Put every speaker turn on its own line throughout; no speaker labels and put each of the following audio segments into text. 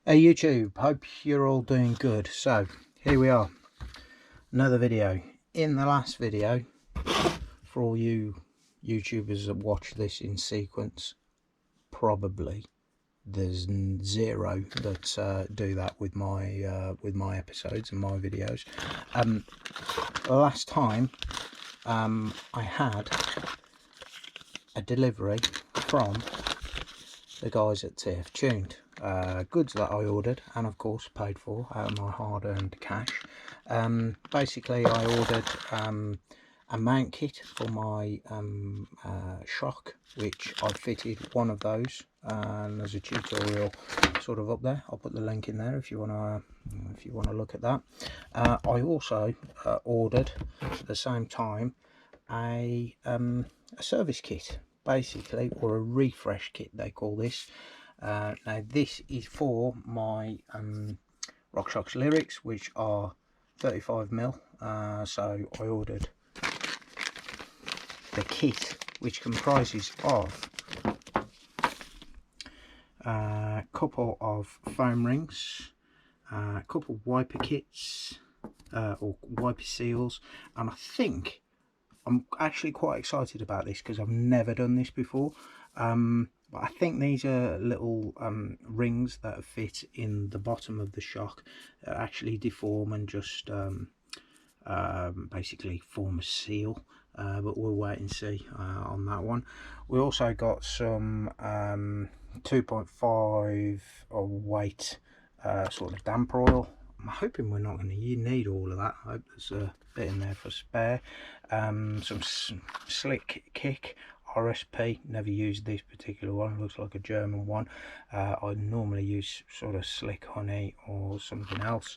Hey YouTube, hope you're all doing good. So here we are, another video. In the last video, for all you YouTubers that watch this in sequence, probably there's zero that do that with my episodes and my videos. Last time I had a delivery from the guys at TF Tuned. Goods that I ordered and of course paid for out of my hard-earned cash. Basically I ordered a mount kit for my shock, which I fitted one of those, and there's a tutorial sort of up there. I'll put the link in there if you want to look at that. I also ordered at the same time a service kit, basically, or a refresh kit they call this. Now this is for my Rockshox lyrics, which are 35mm. So I ordered the kit, which comprises of a couple of foam rings, a couple of wiper kits, or wiper seals, and I think I'm actually quite excited about this because I've never done this before. But I think these are little rings that fit in the bottom of the shock that actually deform and just basically form a seal. But we'll wait and see on that one. We also got some 2.5 weight sort of damper oil. I'm hoping we're not going to need all of that. I hope there's a bit in there for spare. Some slick kick RSP. Never used this particular one. Looks like a German one. I normally use sort of slick honey or something else,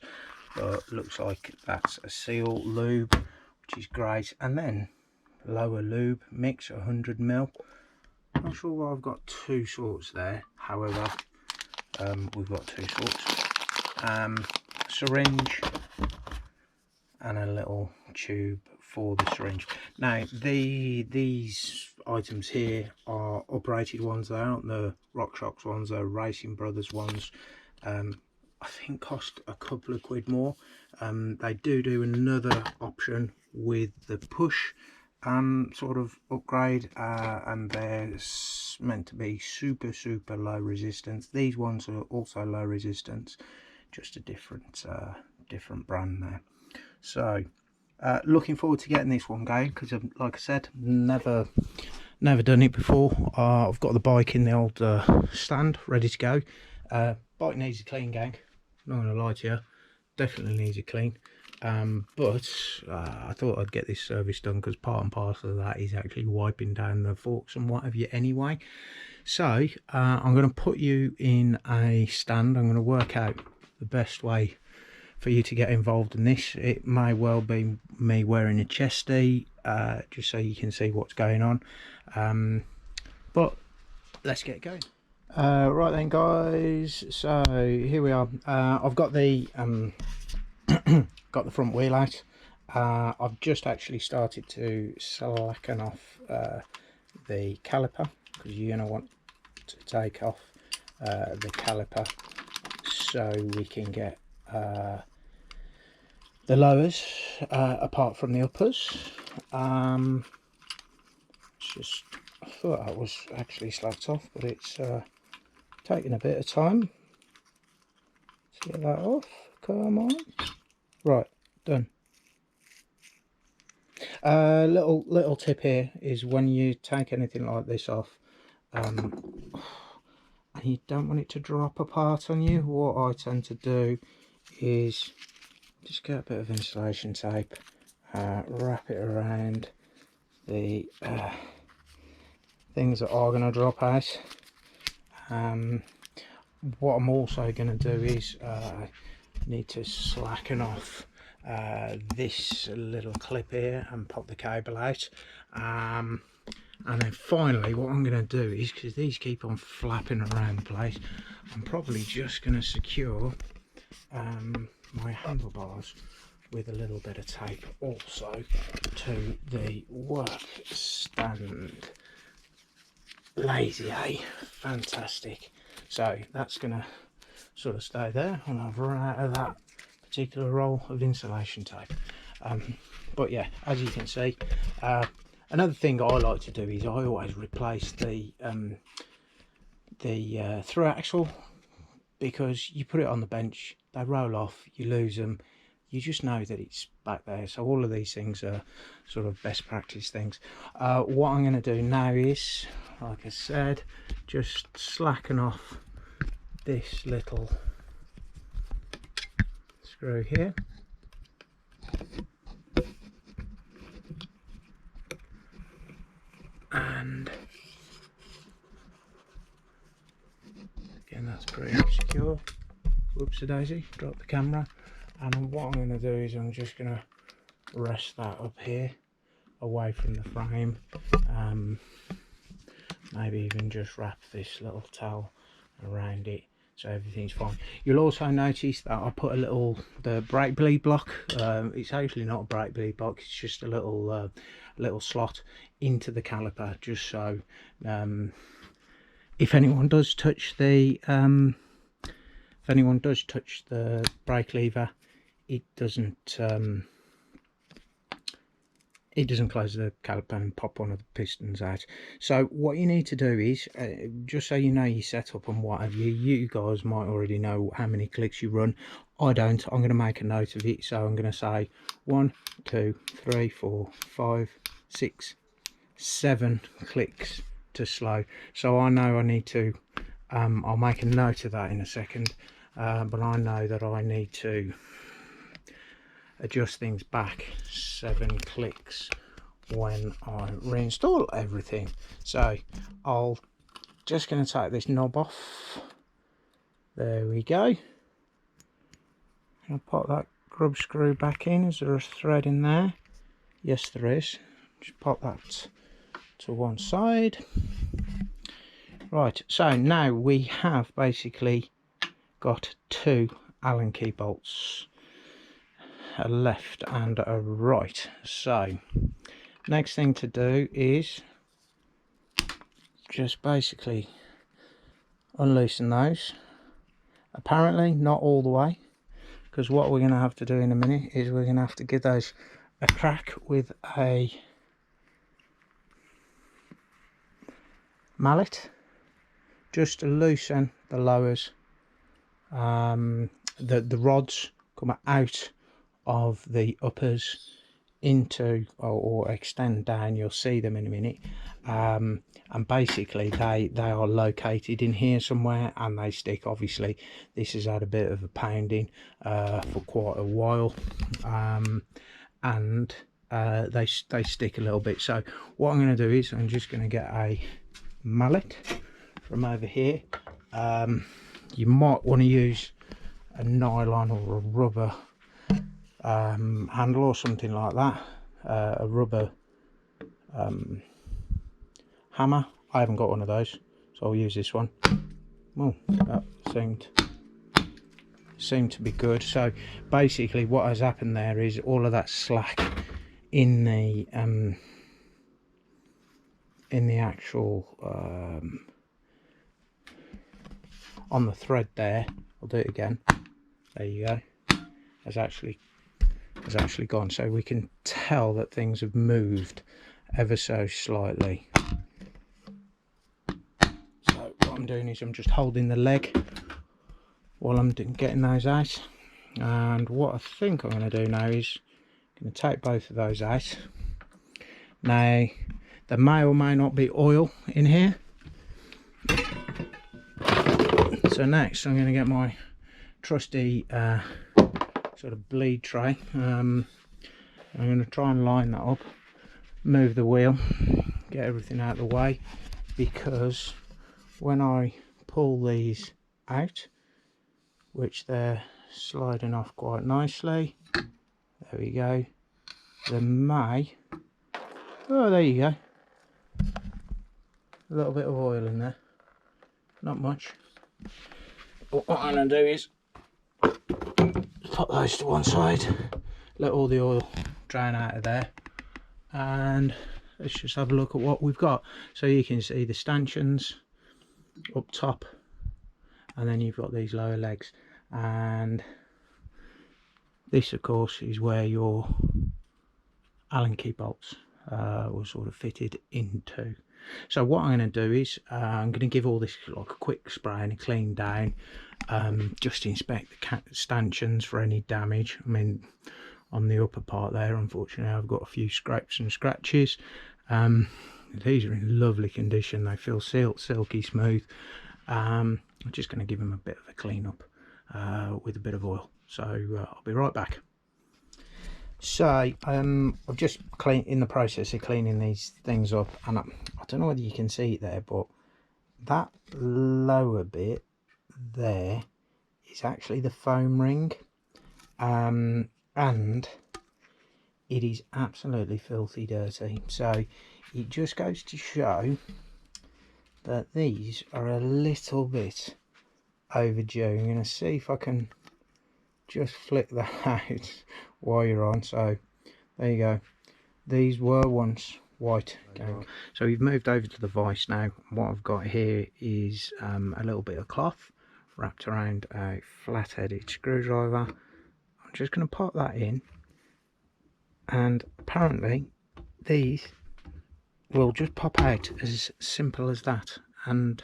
but looks like that's a seal. Lube, which is great, and then lower lube mix, 100ml. Not sure why I've got two sorts there. However, we've got two sorts. Syringe and a little tube for the syringe. Now these items here are operated ones. They aren't the Rockshox ones, they're Racing Brothers ones. I think cost a couple of quid more. They do another option with the push sort of upgrade, and they're meant to be super low resistance. These ones are also low resistance, just a different brand there. So looking forward to getting this one going, because like I said, never done it before. I've got the bike in the old stand ready to go. Bike needs a clean, gang, not gonna lie to you, definitely needs a clean. But I thought I'd get this service done, because part and parcel of that is actually wiping down the forks and what have you anyway. So I'm going to put you in a stand. I'm going to work out the best way for you to get involved in this. It may well be me wearing a chesty, just so you can see what's going on. But let's get going. Right then, guys, so here we are. I've got the got the front wheel out. I've just actually started to slacken off the caliper, because you're going to want to take off the caliper so we can get the lowers apart from the uppers. Just, I thought that was actually slacked off, but it's taking a bit of time to get that off. Come on. Right, done. Little tip here is, when you take anything like this off, and you don't want it to drop apart on you, what I tend to do is just get a bit of insulation tape, wrap it around the things that are going to drop out. What I'm also going to do is need to slacken off this little clip here and pop the cable out. And then finally what I'm going to do is, because these keep on flapping around the place, I'm probably just going to secure my handlebars with a little bit of tape also to the work stand. Lazy, eh? Fantastic. So that's going to sort of stay there, and I've run out of that particular roll of insulation tape. But yeah, as you can see, another thing I like to do is I always replace the through axle, because you put it on the bench, they roll off, you lose them, you just know that it's back there. So all of these things are sort of best practice things. What I'm going to do now is, like I said, just slacken off this little screw here, and again that's pretty secure. Whoops a daisy, drop the camera. And what I'm going to do is I'm just going to rest that up here away from the frame, maybe even just wrap this little towel around it so everything's fine. You'll also notice that I put the brake bleed block, it's actually not a brake bleed block, it's just a little slot into the caliper, just so if anyone does touch the brake lever, it doesn't close the caliper and pop one of the pistons out. So what you need to do is, just so you know your setup and what have you, you guys might already know how many clicks you run. I don't. I'm going to make a note of it, so I'm going to say 1 2 3 4 5 6 7 clicks to slow, so I know I need to I'll make a note of that in a second, but I know that I need to adjust things back 7 clicks when I reinstall everything. So I'll just going to take this knob off. There we go. I'll pop that grub screw back in. Is there a thread in there? Yes, there is. Just pop that to one side. Right, so now we have basically got 2 Allen key bolts, a left and a right. So next thing to do is just basically unloosen those. Apparently not all the way, because what we're going to have to do in a minute is we're going to have to give those a crack with a mallet just to loosen the lowers. The rods come out of the uppers into or extend down. You'll see them in a minute, and basically they are located in here somewhere, and they stick. Obviously this has had a bit of a pounding for quite a while, and they stick a little bit. So what I'm going to do is I'm just going to get a mallet from over here. You might want to use a nylon or a rubber handle or something like that, a rubber hammer. I haven't got one of those, so I'll use this one. Well, that seemed to be good. So basically what has happened there is all of that slack in the actual on the thread there. I'll do it again. There you go. Has actually gone, so we can tell that things have moved ever so slightly. So what I'm doing is I'm just holding the leg while I'm getting those out, and what I think I'm going to do now is I'm going to take both of those out. Now there may or may not be oil in here, so next I'm going to get my trusty sort of bleed tray. I'm going to try and line that up, move the wheel, get everything out of the way, because when I pull these out, which they're sliding off quite nicely, there we go, there may, oh there you go, a little bit of oil in there, not much. But what I'm going to do is put those to one side, let all the oil drain out of there, and let's just have a look at what we've got. So you can see the stanchions up top, and then you've got these lower legs, and this of course is where your Allen key bolts were sort of fitted into. So what I'm going to do is I'm going to give all this like a quick spray and a clean down, just to inspect the stanchions for any damage. I mean, on the upper part there, unfortunately I've got a few scrapes and scratches. These are in lovely condition, they feel silky smooth. I'm just going to give them a bit of a clean up with a bit of oil, so I'll be right back. So I'm just in the process of cleaning these things up, and I don't know whether you can see it there, but that lower bit there is actually the foam ring, and it is absolutely filthy dirty. So it just goes to show that these are a little bit overdue. I'm going to see if I can just flick that out while you're on. So there you go, these were once white, gang. So we've moved over to the vise now. What I've got here is a little bit of cloth wrapped around a flat-headed screwdriver. I'm just going to pop that in, and apparently these will just pop out as simple as that, and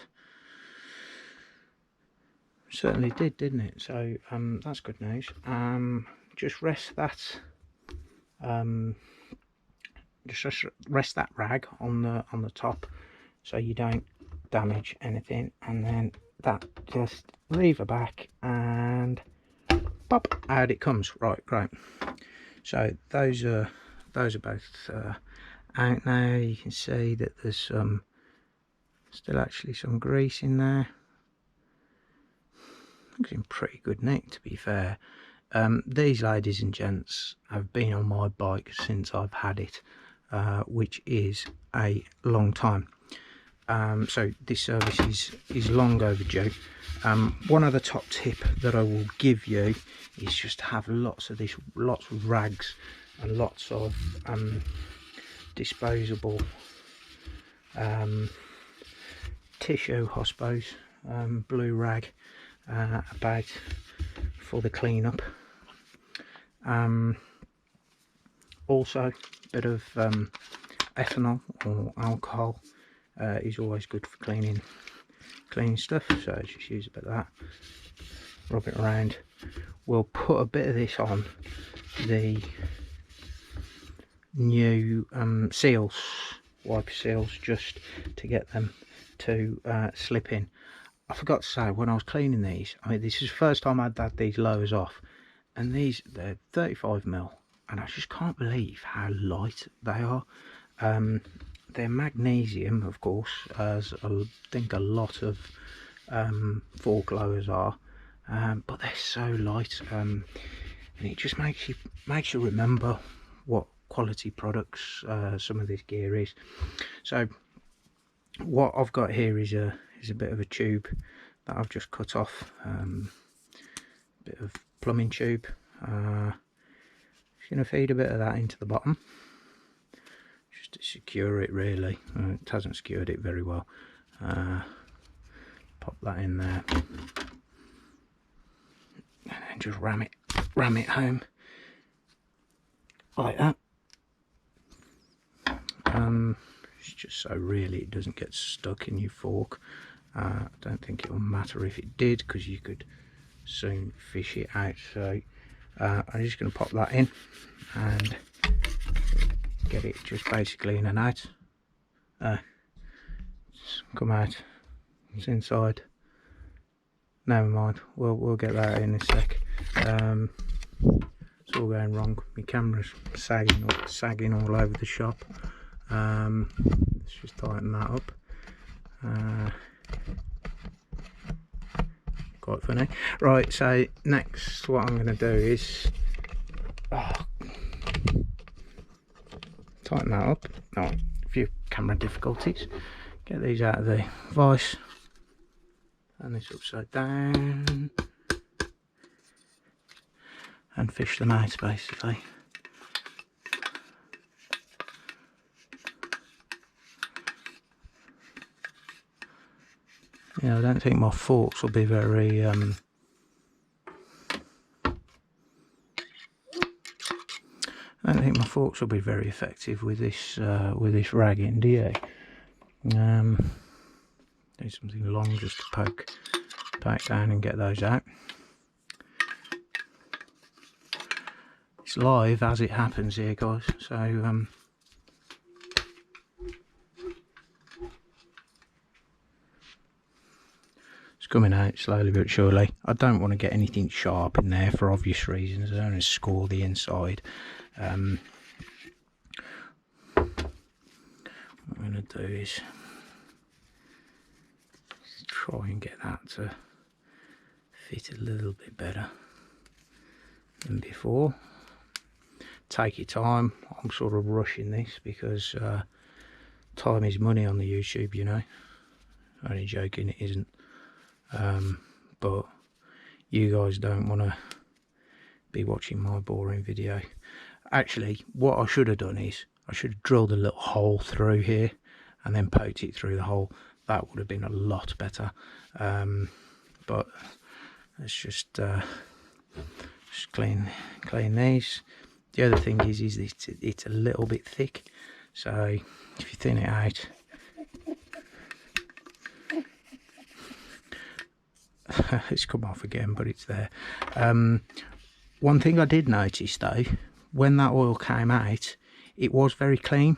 certainly did, didn't it? So that's good news. Just rest that rest that rag on the top so you don't damage anything, and then that just lever back and pop, out it comes. Right, great. So those are both out now. You can see that there's still actually some grease in there. Looks in pretty good nick, to be fair. These, ladies and gents, have been on my bike since I've had it, which is a long time. So this service is long overdue. One other top tip that I will give you is just to have lots of rags and lots of disposable tissue, I suppose, blue rag about for the cleanup. Also, a bit of ethanol or alcohol is always good for cleaning stuff, so just use a bit of that, rub it around. We'll put a bit of this on the new wiper seals, just to get them to slip in. I forgot to say, when I was cleaning these, I mean, this is the first time I'd had these lowers off, and they're 35mm, and I just can't believe how light they are. They're magnesium, of course, as I think a lot of fork lowers are, but they're so light, and it just makes you remember what quality products some of this gear is. So what I've got here is a bit of a tube that I've just cut off, bit of plumbing tube. Just going to feed a bit of that into the bottom just to secure it, really. It hasn't secured it very well. Pop that in there and then just ram it home like that. It's just so really it doesn't get stuck in your fork. I don't think it will matter if it did, because you could soon fish it out. So I'm just going to pop that in and get it just basically in and out. Come out, it's inside. Never mind, we'll get that in a sec. It's all going wrong. My camera's sagging all over the shop. Let's just tighten that up. Quite funny. Right, so next what I'm going to do is tighten that up. A few camera difficulties. Get these out of the vise, and this upside down, and fish them out basically. I don't think my forks will be very I don't think my forks will be very effective with this ragging, do you? Need something long just to poke down and get those out. It's live as it happens here, guys, so it's coming out slowly but surely. I don't want to get anything sharp in there for obvious reasons. I don't want to score the inside. What I'm going to do is try and get that to fit a little bit better than before. Take your time. I'm sort of rushing this because time is money on the YouTube, you know. Only joking, it isn't. But you guys don't want to be watching my boring video. Actually, what I should have done is I should have drilled a little hole through here and then poked it through the hole. That would have been a lot better. But let's just clean these. The other thing is it's a little bit thick, so if you thin it out, it's come off again, but it's there. One thing I did notice though, when that oil came out, it was very clean.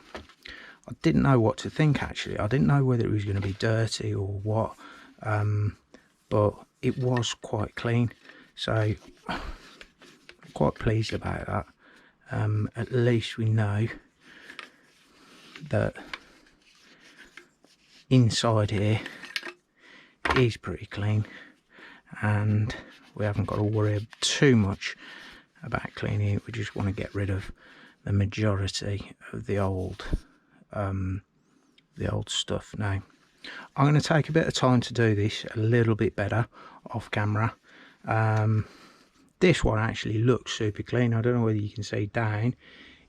I didn't know what to think actually. I didn't know whether it was going to be dirty or what, but it was quite clean, so I'm quite pleased about that. At least we know that inside here is pretty clean, and we haven't got to worry too much about cleaning it. We just want to get rid of the majority of the old stuff. Now I'm going to take a bit of time to do this a little bit better off camera. This one actually looks super clean. I don't know whether you can see down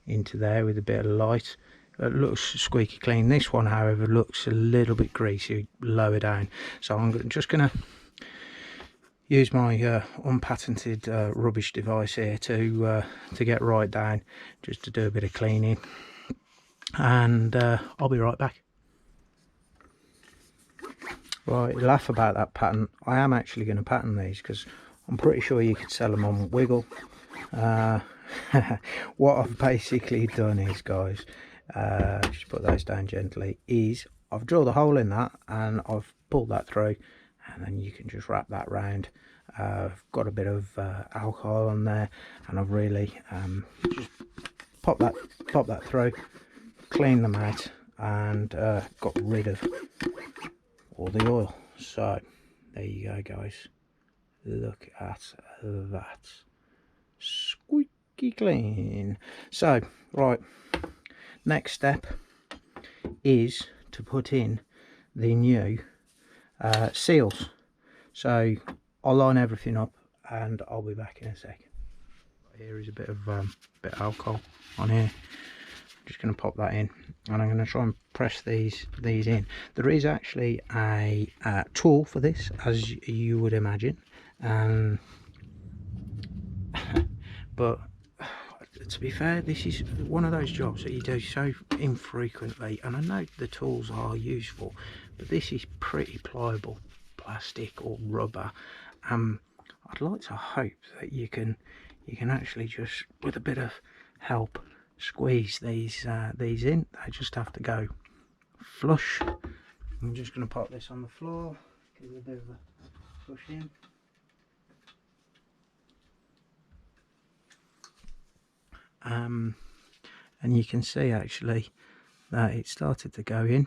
into there with a bit of light. It looks squeaky clean. This one, however, looks a little bit greasy lower down. So I'm just going to use my unpatented rubbish device here to get right down, just to do a bit of cleaning. And I'll be right back. Right, laugh about that pattern. I am actually going to pattern these because I'm pretty sure you can sell them on Wiggle. What I've basically done is, guys, just put those down gently, is I've drilled a hole in that and I've pulled that through, and then you can just wrap that round. I've got a bit of alcohol on there, and I've really just pop that through, clean them out, and got rid of all the oil. So there you go, guys. Look at that, squeaky clean. So right, next step is to put in the new seals. So I'll line everything up and I'll be back in a sec. Here is a bit of alcohol on here. I'm just going to pop that in, and I'm going to try and press these in. There is actually a tool for this, as you would imagine. But to be fair, this is one of those jobs that you do so infrequently, and I know the tools are useful, but this is pretty pliable plastic or rubber. I'd like to hope that you can actually just, with a bit of help, squeeze these in. They just have to go flush. I'm just going to pop this on the floor, give it a bit of a push in. And you can see actually that it started to go in.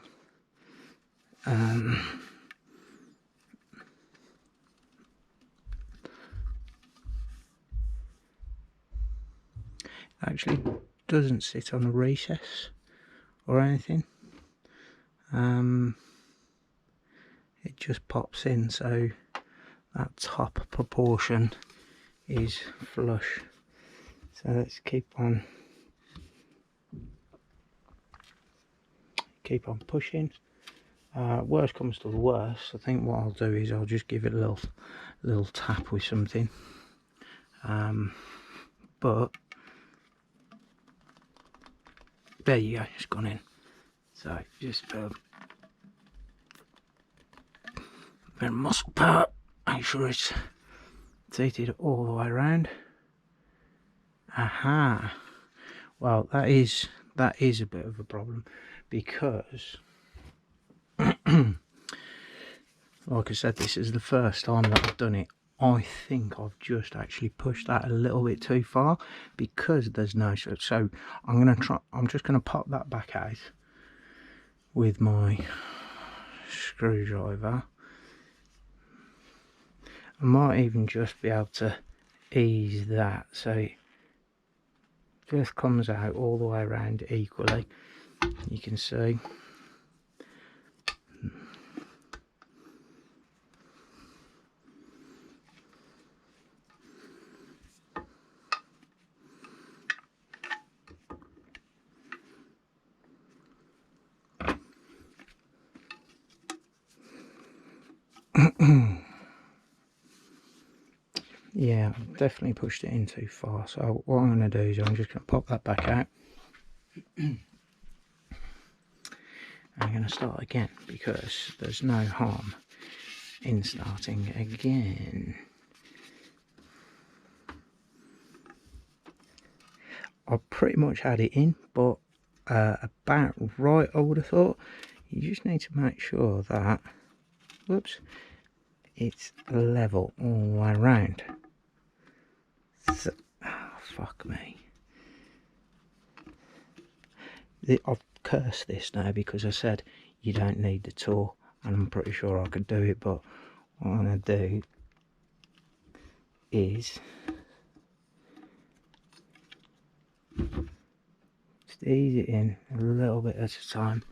Actually doesn't sit on a recess or anything. It just pops in, so that top proportion is flush. So let's keep on pushing, Worst comes to the worst, I think what I'll do is I'll just give it a little tap with something. But there you go, it's gone in. So just a bit of muscle power, make sure it's seated all the way around. Aha! Well, that is a bit of a problem, because like I said, this is the first time that I've done it. I think I've just actually pushed that a little bit too far, because there's no, so I'm just gonna pop that back out with my screwdriver. I might even just be able to ease that so it just comes out all the way around equally. You can see. Yeah, I've definitely pushed it in too far. So what I'm going to do is I'm just going to pop that back out. I'm going to start again, because there's no harm in starting again. I pretty much had it in, but about right, I would have thought. You just need to make sure that, whoops, it's level all the way around. So, oh, fuck me. I've cursed this now because I said you don't need the tool, and I'm pretty sure I could do it, but what I'm going to do is just ease it in a little bit at a time.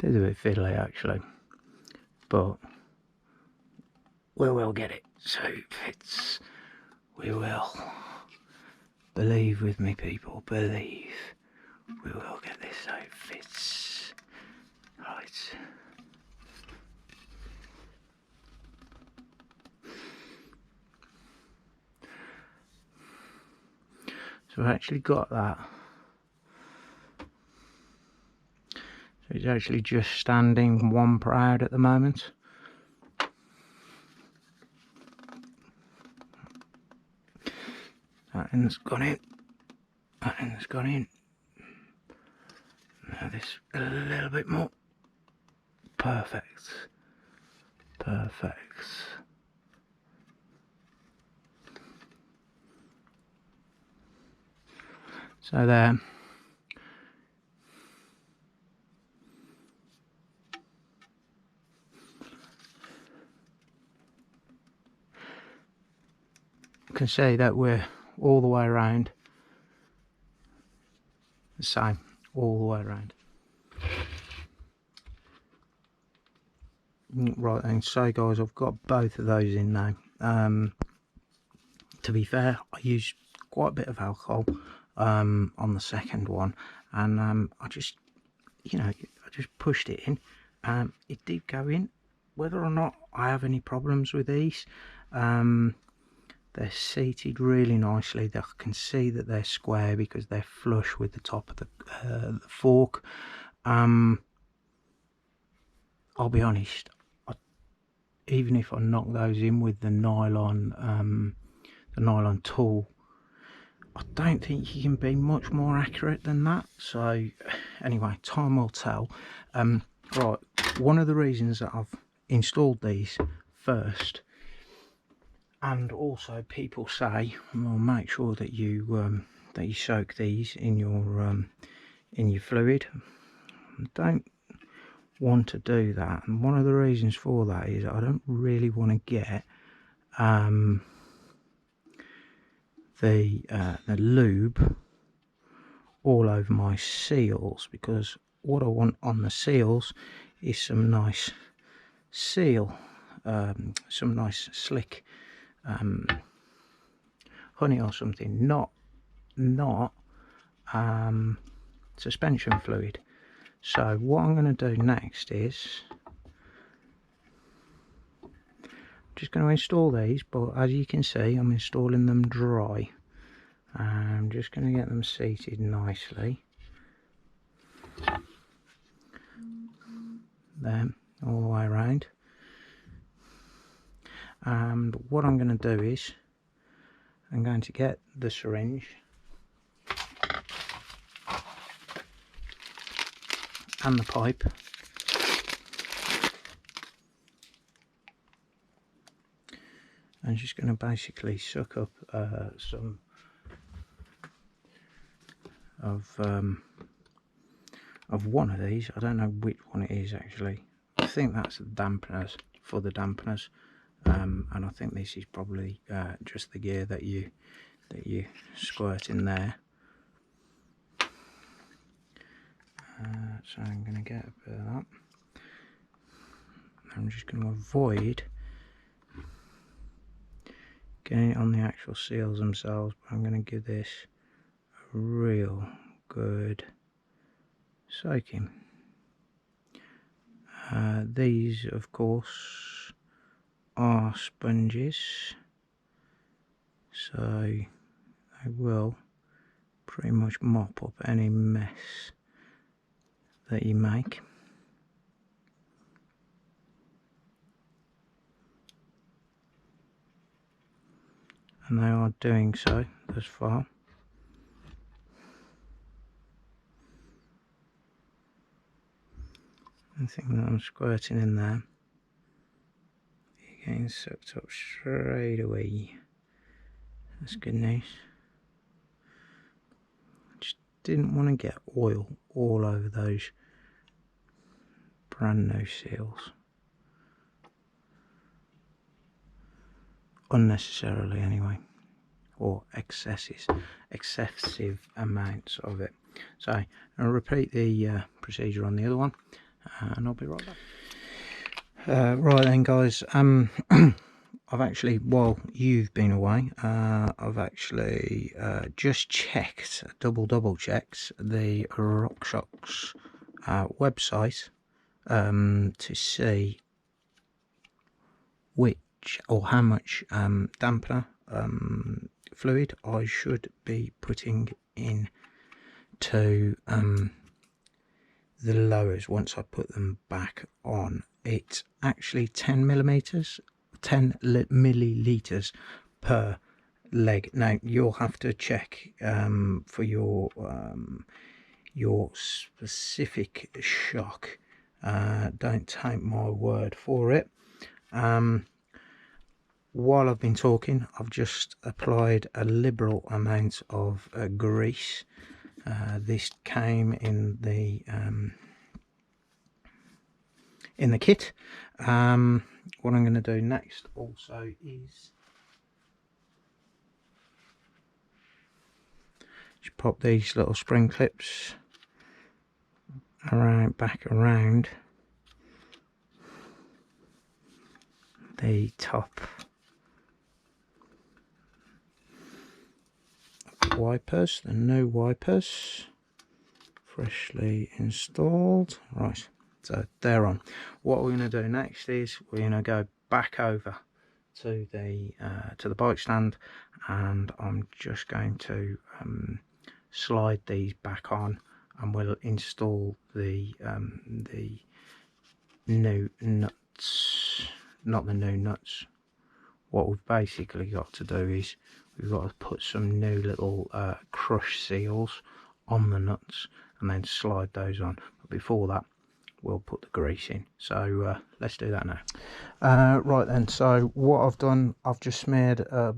It is a bit fiddly actually, but we will get it so it fits. We will. Believe with me, people, believe. We will get this so it fits. Right. So I've actually got that. So it's actually just standing one proud at the moment. That end's gone in. That end's gone in. Now this a little bit more. Perfect. Perfect. So there. You can see that we're all the way around the same, all the way around. Right then, so guys, I've got both of those in now. To be fair, I used quite a bit of alcohol on the second one, and I just, I just pushed it in. It did go in. Whether or not I have any problems with these, they're seated really nicely. I can see that they're square because they're flush with the top of the fork. I'll be honest, even if I knock those in with the nylon tool, I don't think you can be much more accurate than that. So anyway, time will tell. Right, one of the reasons that I've installed these first, and also people say, well, make sure that you soak these in your fluid. I don't want to do that, and one of the reasons for that is I don't really want to get the lube all over my seals, because what I want on the seals is some nice seal, some nice slick honey or something, not suspension fluid. So what I'm going to do next is just going to install these, but as you can see I'm installing them dry. I'm just going to get them seated nicely there all the way around. And what I'm going to do is I'm going to get the syringe and the pipe, and just going to basically suck up some of one of these. I don't know which one it is actually. I think that's the dampeners, for the dampeners, and I think this is probably just the gear that you squirt in there. So I'm going to get a bit of that. I'm just going to avoid getting it on the actual seals themselves, but I'm going to give this a real good soaking. These of course are sponges, so they will pretty much mop up any mess that you make. And they are doing so thus far. The thing that I'm squirting in there, you're getting sucked up straight away. That's good news. Just didn't want to get oil all over those brand new seals unnecessarily anyway, or excessive amounts of it. So I'll repeat the procedure on the other one, and I'll be right back. Right then guys, I've actually, while you've been away, I've actually just checked, double checked the Rockshox website to see which or how much dampener fluid I should be putting in to the lowers once I put them back on. It's actually 10 milliliters per leg. Now you'll have to check for your specific shock. Don't take my word for it. While I've been talking, I've just applied a liberal amount of grease. This came in the kit. What I'm going to do next also is just pop these little spring clips back around the top wipers, the new wipers, freshly installed. Right, so they're on. What we're going to do next is we're going to go back over to the bike stand, and I'm just going to slide these back on, and we'll install the new nuts. Not the new nuts. What we've basically got to do is we've got to put some new little crush seals on the nuts and then slide those on. But before that, we'll put the grease in. So let's do that now. Right then, so what I've done, I've just smeared a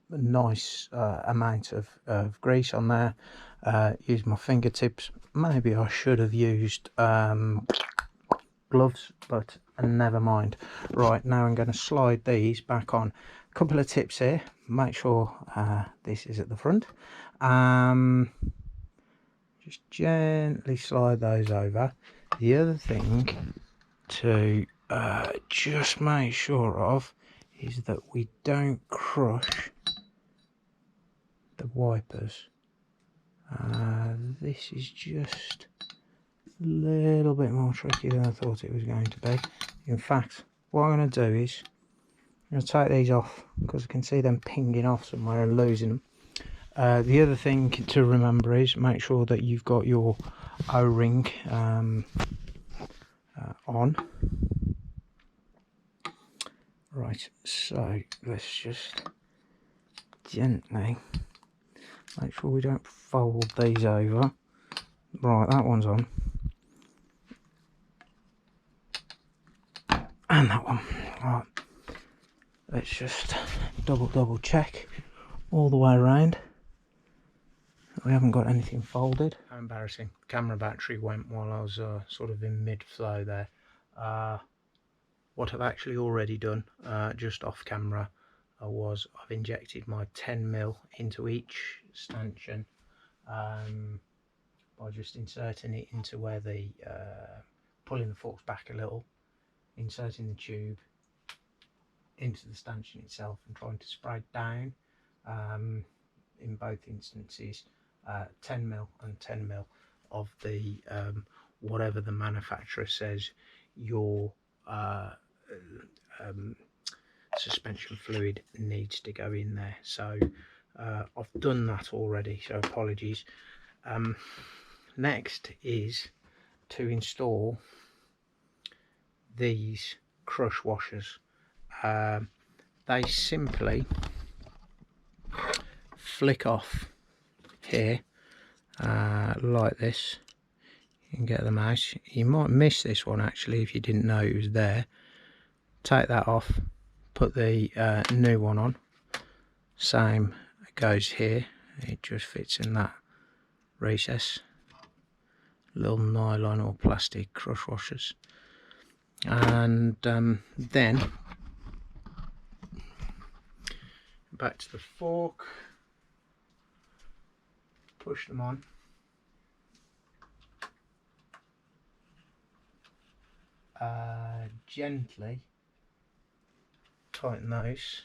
nice amount of grease on there. Used my fingertips. Maybe I should have used gloves, but never mind. Right, now I'm going to slide these back on. A couple of tips here: make sure this is at the front. Just gently slide those over. The other thing to just make sure of is that we don't crush the wipers. This is just a little bit more tricky than I thought it was going to be. In fact, what I'm going to do is I'm going to take these off because I can see them pinging off somewhere and losing them. The other thing to remember is make sure that you've got your O-ring on. Right, so let's just gently make sure we don't fold these over. Right, that one's on. And that one. Right, let's just double check all the way around. We haven't got anything folded. How embarrassing. The camera battery went while I was sort of in mid-flow there. What I've actually already done, just off camera, was I've injected my 10mm into each stanchion by just inserting it into where the pulling the forks back a little, inserting the tube into the stanchion itself and trying to spray down. In both instances, 10mm and 10mm of the whatever the manufacturer says your suspension fluid needs to go in there. So I've done that already, so apologies. Next is to install these crush washers. They simply flick off here like this. You can get them out. You might miss this one actually if you didn't know it was there. Take that off, put the new one on. Same goes here, it just fits in that recess. Little nylon or plastic crush washers. And then back to the fork, push them on. Gently tighten those,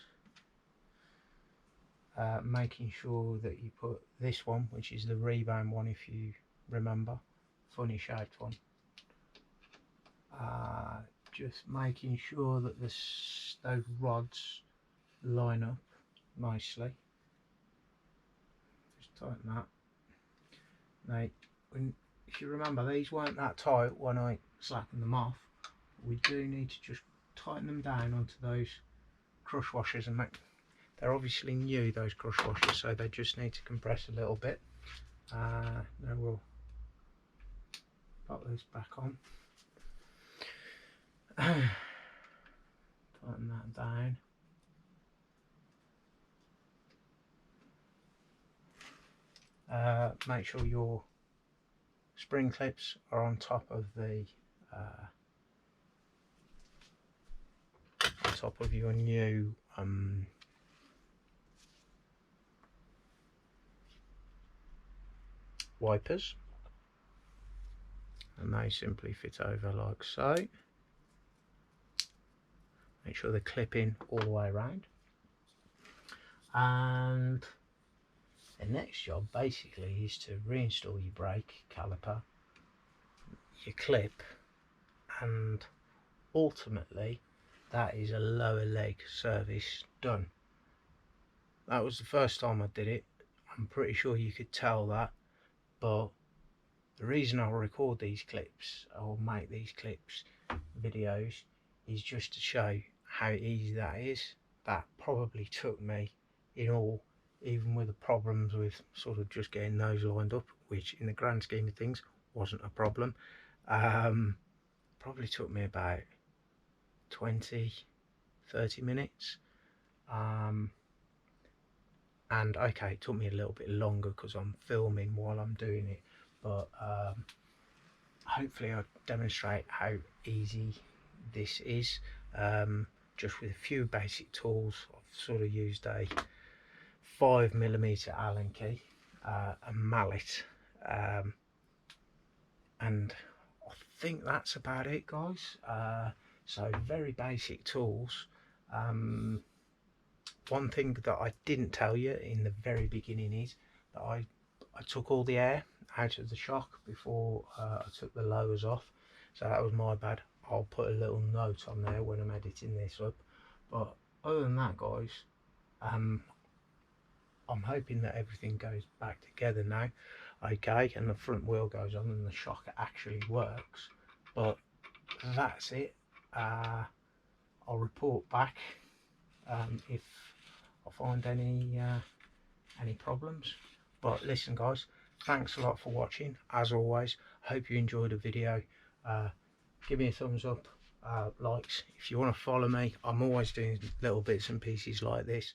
making sure that you put this one, which is the rebound one if you remember, funny shaped one, just making sure that those rods line up nicely. Just tighten that. Now, if you remember, these weren't that tight when I slackened them off. We do need to just tighten them down onto those crush washers, and they're obviously new, those crush washers, so they just need to compress a little bit. Now we'll pop those back on. Tighten that down. Make sure your spring clips are on top of the your new wipers, and they simply fit over like so. Make sure they clip in all the way around, and the next job basically is to reinstall your brake caliper, your clip, and ultimately that is a lower leg service done. That was the first time I did it. I'm pretty sure you could tell that, but the reason I'll record these clips or make these clips videos is just to show how easy that is. That probably took me in all, even with the problems with sort of just getting those lined up, which in the grand scheme of things wasn't a problem, probably took me about 20-30 minutes. And okay, it took me a little bit longer because I'm filming while I'm doing it, but hopefully I'll demonstrate how easy this is, just with a few basic tools. I've sort of used a 5mm Allen key, a mallet, and I think that's about it, guys. So very basic tools, one thing that I didn't tell you in the very beginning is that I took all the air out of the shock before I took the lowers off, so that was my bad. I'll put a little note on there when I'm editing this up. But other than that, guys, I'm hoping that everything goes back together now, okay, and the front wheel goes on and the shock actually works. But that's it. I'll report back if I find any problems. But listen, guys, thanks a lot for watching. As always, hope you enjoyed the video. Give me a thumbs up, likes. If you want to follow me, I'm always doing little bits and pieces like this.